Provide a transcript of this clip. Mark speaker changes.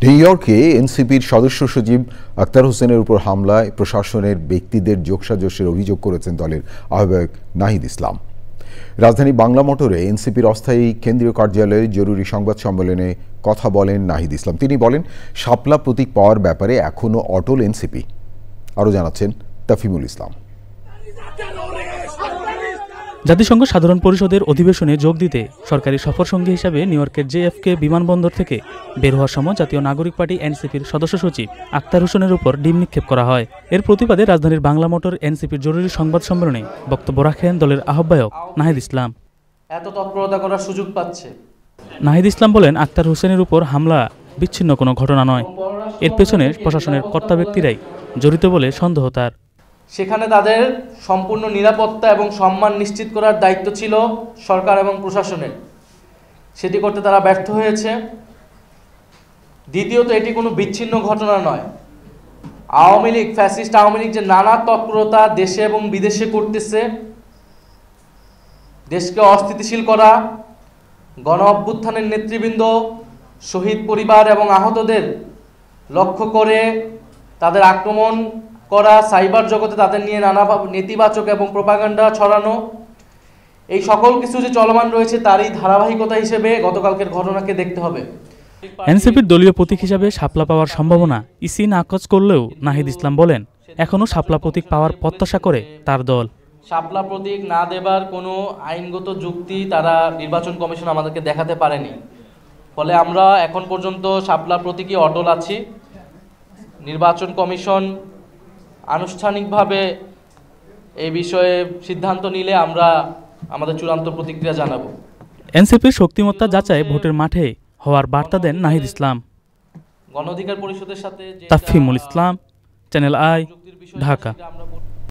Speaker 1: New ইয়র্কে এনসিপির সদস্য সচিব আক্তার হোসেনের উপর হামলায় প্রশাসনের ব্যক্তিদের যোগসাজশের অভিযোগ করেছেন দলের আহ্বায়ক নাহিদ ইসলাম। রাজধানী বাংলা মোটরে এনসিপির অস্থায়ী কেন্দ্রীয় কার্যালয়ে জরুরি সংবাদ সম্মেলনে কথা বলেন নাহিদ ইসলাম। তিনি বলেন, শাপলা প্রতীক পাওয়ার ব্যাপারে এখনও অটল এনসিপি। আরও জানাচ্ছেন তাফিমুল ইসলাম।
Speaker 2: জাতিসংঘ সাধারণ পরিষদের অধিবেশনে যোগ দিতে সরকারি সফরসঙ্গী হিসাবে নিউ ইয়র্কের JFK বিমানবন্দর থেকে বের হওয়ার সময় জাতীয় নাগরিক পার্টি এনসিপির সদস্য সচিব আক্তার হোসেনের উপর ডিম নিক্ষেপ করা হয়। এর প্রতিবাদে রাজধানীর বাংলা মোটর এনসিপির জরুরি সংবাদ সম্মেলনে বক্তব্য রাখেন দলের আহ্বায়ক নাহিদ ইসলাম।
Speaker 3: এত তৎপরতা করার সুযোগ পাচ্ছে।
Speaker 2: নাহিদ ইসলাম বলেন, আক্তার হোসেনের উপর হামলা বিচ্ছিন্ন কোনো ঘটনা নয়, এর পেছনে প্রশাসনের কর্তা ব্যক্তিরাই জড়িত বলে সন্দেহ তার।
Speaker 3: সেখানে তাদের সম্পূর্ণ নিরাপত্তা এবং সম্মান নিশ্চিত করার দায়িত্ব ছিল সরকার এবং প্রশাসনের, সেটি করতে তারা ব্যর্থ হয়েছে। দ্বিতীয়ত, এটি কোনো বিচ্ছিন্ন ঘটনা নয়। আওয়ামী লীগ, ফ্যাসিস্ট আওয়ামী লীগ যে নানা তৎপরতা দেশে এবং বিদেশে করতেছে, দেশকে অস্থিতিশীল করা, গণ অভ্যুত্থানের নেতৃবৃন্দ, শহীদ পরিবার এবং আহতদের লক্ষ্য করে তাদের আক্রমণ করা, সাইবার জগতে তাদের নিয়ে নানা নেতিবাচক এবং প্রোপাগান্ডা ছড়ানো, এই সকল কিছু যে চলমান রয়েছে তারই ধারাবাহিকতা হিসেবে গতকালকের ঘটনাকে দেখতে হবে।
Speaker 2: এনসিপির দলীয় প্রতীক হিসাবে শাপলা পাওয়ার সম্ভাবনা ইসি নাকচ করলেও নাহিদ ইসলাম বলেন, এখনও শাপলা প্রতীক পাওয়ার প্রত্যাশা করে তার দল।
Speaker 3: শাপলা প্রতীক না দেবার কোনো আইনগত যুক্তি তারা নির্বাচন কমিশন আমাদেরকে দেখাতে পারেনি। ফলে আমরা এখন পর্যন্ত শাপলা প্রতীকই অটল আছি। নির্বাচন কমিশন আনুষ্ঠানিকভাবে এই বিষয়ে সিদ্ধান্ত নিলে আমরা আমাদের চূড়ান্ত প্রতিক্রিয়া জানাবো।
Speaker 2: এনসিপির শক্তিমত্তা যাচাই ভোটের মাঠে হওয়ার বার্তা দেন নাহিদ ইসলাম।
Speaker 3: গণ অধিকার পরিষদের সাথে
Speaker 2: তাফিমুল ইসলাম, চ্যানেল আই, ঢাকা।